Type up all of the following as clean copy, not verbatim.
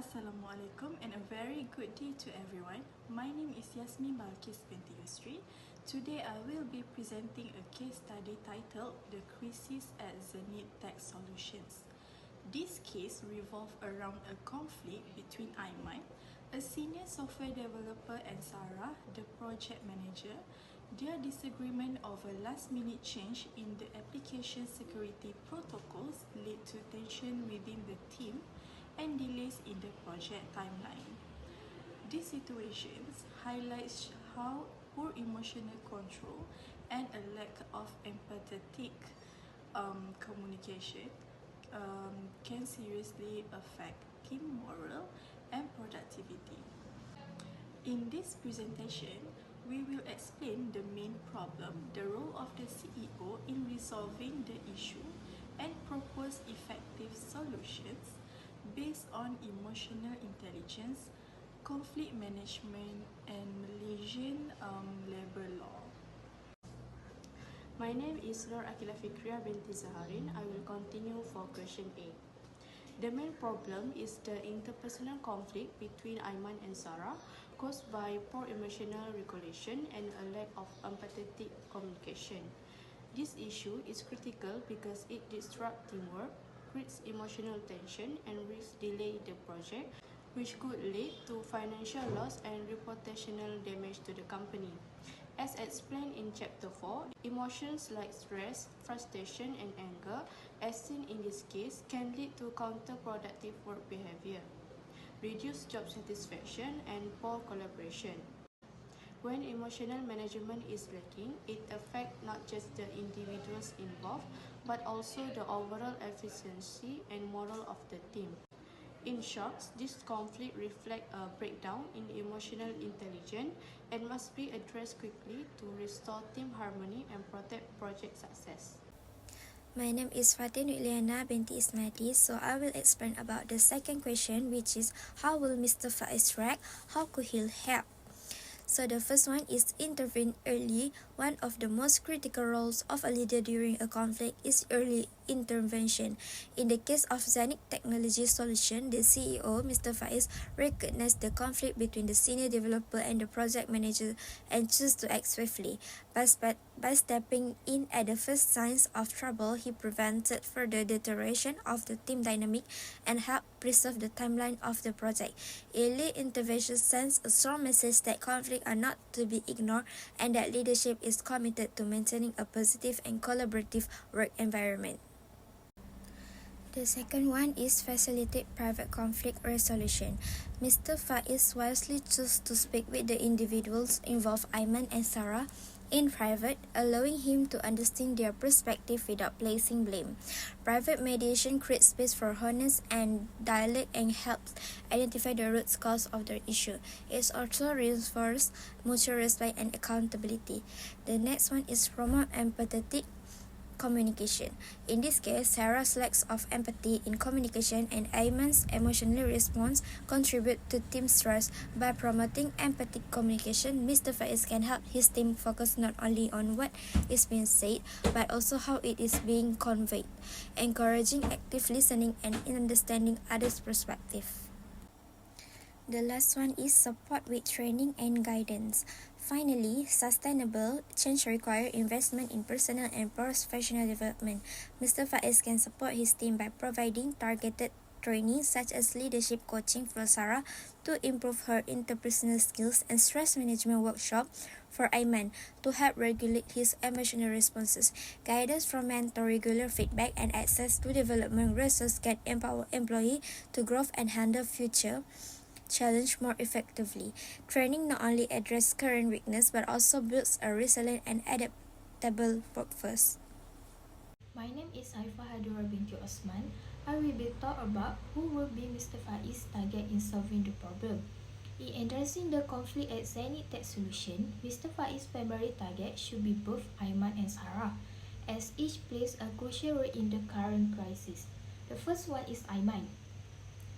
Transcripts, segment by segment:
Assalamualaikum and a very good day to everyone. My name is YASMIN BALQIS binti YUSRI. Today I will be presenting a case study titled The Crisis at Zenith Tech Solutions. This case revolved around a conflict between Aiman, a senior software developer, and Sarah, the project manager. Their disagreement over last-minute change in the application security protocols led to tension within the team and delays in the project timeline. These situations highlights how poor emotional control and a lack of empathetic communication can seriously affect team morale and productivity. In this presentation, we will explain the main problem, the role of the CEO in resolving the issue, and propose effective solutions based on emotional intelligence, conflict management, and Malaysian labor law. My name is AQILAH FIKRIAH binti ZAHARIN. I will continue for question A. The main problem is the interpersonal conflict between Aiman and Sarah caused by poor emotional regulation and a lack of empathetic communication. This issue is critical because it disrupts teamwork, creates emotional tension, and risks delay the project, which could lead to financial loss and reputational damage to the company. As explained in Chapter 4, emotions like stress, frustration, and anger, as seen in this case, can lead to counterproductive work behavior, reduced job satisfaction, and poor collaboration. When emotional management is lacking, it affects not just the individuals involved, but also the overall efficiency and morale of the team. In short, this conflict reflects a breakdown in emotional intelligence and must be addressed quickly to restore team harmony and protect project success. My name is FATIN ILYANA binti ISMADI, so I will explain about the second question, which is how will Mr. Faiz react? How could he help? So the first one is intervene early. One of the most critical roles of a leader during a conflict is early intervention. In the case of Zenith Technology Solution, the CEO, Mr. Faiz, recognized the conflict between the senior developer and the project manager and chose to act swiftly. By stepping in at the first signs of trouble, he prevented further deterioration of the team dynamic and helped preserve the timeline of the project. Early intervention sends a strong message that conflicts are not to be ignored and that leadership is committed to maintaining a positive and collaborative work environment. The second one is facilitate private conflict resolution. Mr. Faiz wisely chose to speak with the individuals involved, Aiman and Sarah, in private, allowing him to understand their perspective without placing blame. Private mediation creates space for honest and dialogue and helps identify the root cause of the issue. It also reinforces mutual respect and accountability. The next one is promote empathetic communication. In this case, Sarah's lack of empathy in communication and Aiman's emotional response contribute to team stress. By promoting empathic communication, Mr. Faiz can help his team focus not only on what is being said, but also how it is being conveyed, encouraging active listening and understanding others' perspective. The last one is support with training and guidance. Finally, sustainable change requires investment in personal and professional development. Mr. Faiz can support his team by providing targeted training such as leadership coaching for Sarah to improve her interpersonal skills and stress management workshop for Aiman to help regulate his emotional responses. Guidance from mentor, regular feedback, and access to development resources can empower employees to grow and handle future challenge more effectively. Training not only addresses current weakness but also builds a resilient and adaptable workforce. My name is HAIFA HADURA binti OSMAN. I will be talk about who will be Mr. Faiz's target in solving the problem. In addressing the conflict at Zenith Tech Solution, Mr. Faiz's primary target should be both Aiman and Sarah, as each plays a crucial role in the current crisis. The first one is Aiman.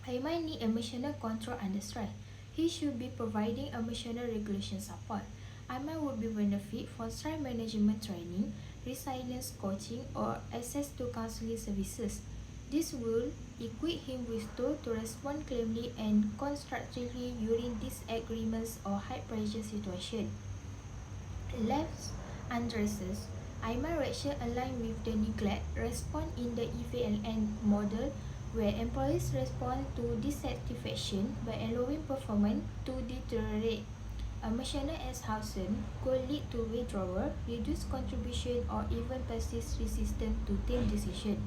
Aiman needs emotional control under stress. He should be providing emotional regulation support. Aiman would be benefit from stress management training, resilience coaching, or access to counseling services. This will equip him with tools to respond calmly and constructively during disagreements or high-pressure situations. Left undresses. Aiman reaction align with the neglect response in the EVLN model, where employees respond to dissatisfaction by allowing performance to deteriorate. Emotional exhaustion could lead to withdrawal, reduced contribution, or even persist resistance to team decision.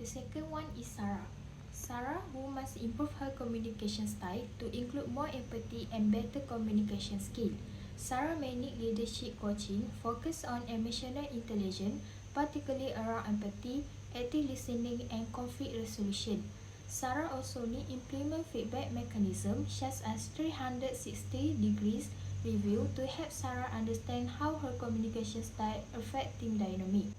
The second one is Sarah. Sarah, who must improve her communication style to include more empathy and better communication skill. Sarah may need leadership coaching focused on emotional intelligence, particularly around empathy, active listening, and conflict resolution. Sarah also needs implement feedback mechanisms such as 360 degrees review to help Sarah understand how her communication style affects team dynamic.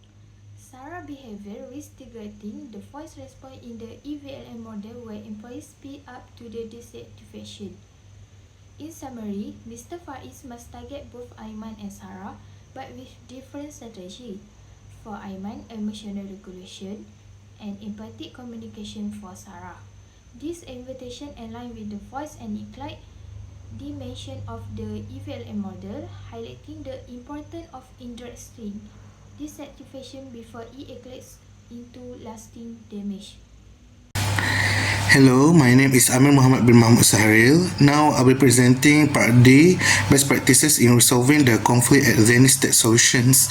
Sarah behavior risk degrading the voice response in the EVLN model where employees speed up to the dissatisfaction. In summary, Mr. Faiz must target both Aiman and Sarah, but with different strategy. For Aiman, emotional regulation, and empathic communication for Sarah. This invitation aligns with the voice and implied dimension of the EVLM model, highlighting the importance of addressing dissatisfaction before it escalates into lasting damage. Hello, my name is Amir Muhammad bin Mahmood SAHREL. Now I'll be presenting Part D, Best Practices in Resolving the Conflict at Zenith Tech Solutions.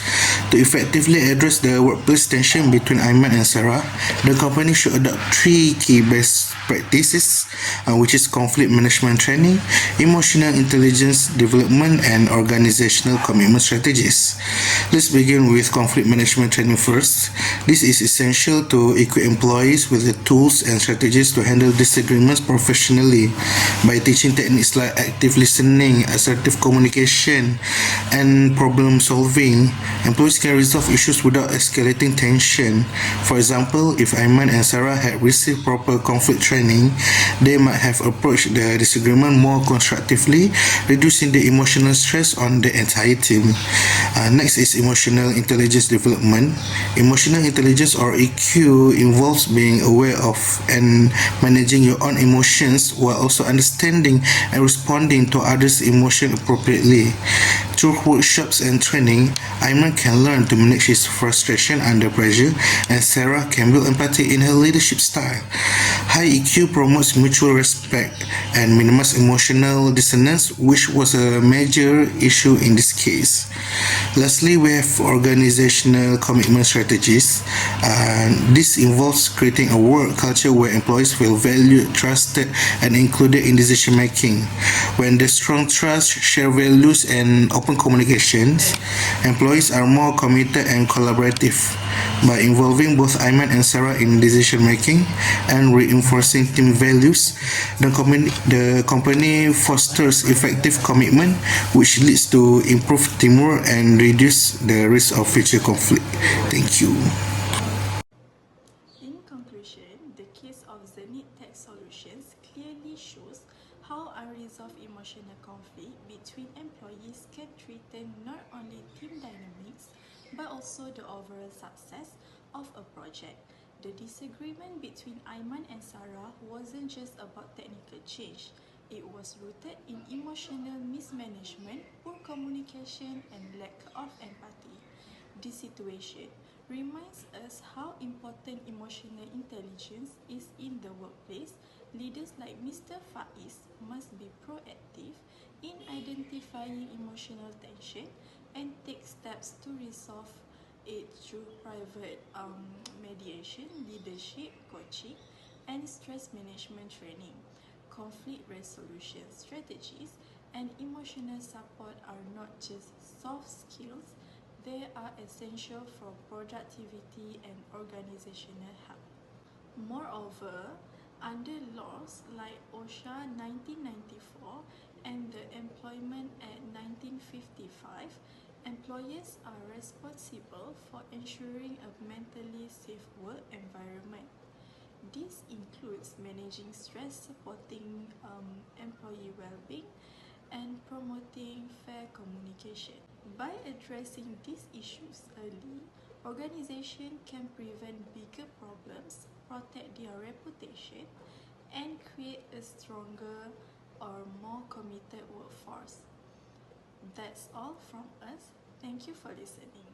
To effectively address the workplace tension between Aiman and Sarah, the company should adopt 3 key best practices, which is conflict management training, emotional intelligence development, and organizational commitment strategies. Let's begin with conflict management training first. This is essential to equip employees with the tools and strategies to handle disagreements professionally. By teaching techniques like active listening, assertive communication, and problem solving, employees can resolve issues without escalating tension. For example, if Aiman and Sarah had received proper conflict training, they might have approached the disagreement more constructively, reducing the emotional stress on the entire team. Next is emotional intelligence development. Emotional intelligence, or EQ, involves being aware of and managing your own emotions while also understanding and responding to others' emotions appropriately. Through workshops and training, Aiman can learn to manage his frustration under pressure, and Sarah can build empathy in her leadership style. High EQ promotes mutual respect and minimizes emotional dissonance, which was a major issue in this case. Lastly, we have organizational commitment strategies. This involves creating a work culture where employees feel valued, trusted, and included in decision making. When there's strong trust, shared values, and open communications, employees are more committed and collaborative. By involving both Aiman and Sarah in decision making and reinforcing team values, the company fosters effective commitment, which leads to improved teamwork and reduce the risk of future conflict. Thank you. In conclusion, the case of Zenith Tech Solutions clearly shows how unresolved emotional conflict between employees can threaten not only team dynamics but also the overall success of a project. The disagreement between Aiman and Sarah wasn't just about technical change. It was rooted in emotional mismanagement, poor communication, and lack of empathy. This situation reminds us how important emotional intelligence is in the workplace. Leaders like Mr. Faiz must be proactive in identifying emotional tension and take steps to resolve it through private mediation, leadership coaching, and stress management training. Conflict resolution strategies and emotional support are not just soft skills, they are essential for productivity and organizational health. Moreover, under laws like OSHA 1994 and the Employment Act 1955, employers are responsible for ensuring a mentally safe work environment. This includes managing stress, supporting employee well-being, and promoting fair communication. By addressing these issues early, organizations can prevent bigger problems protect their reputation, and create a stronger or more committed workforce. That's all from us. Thank you for listening.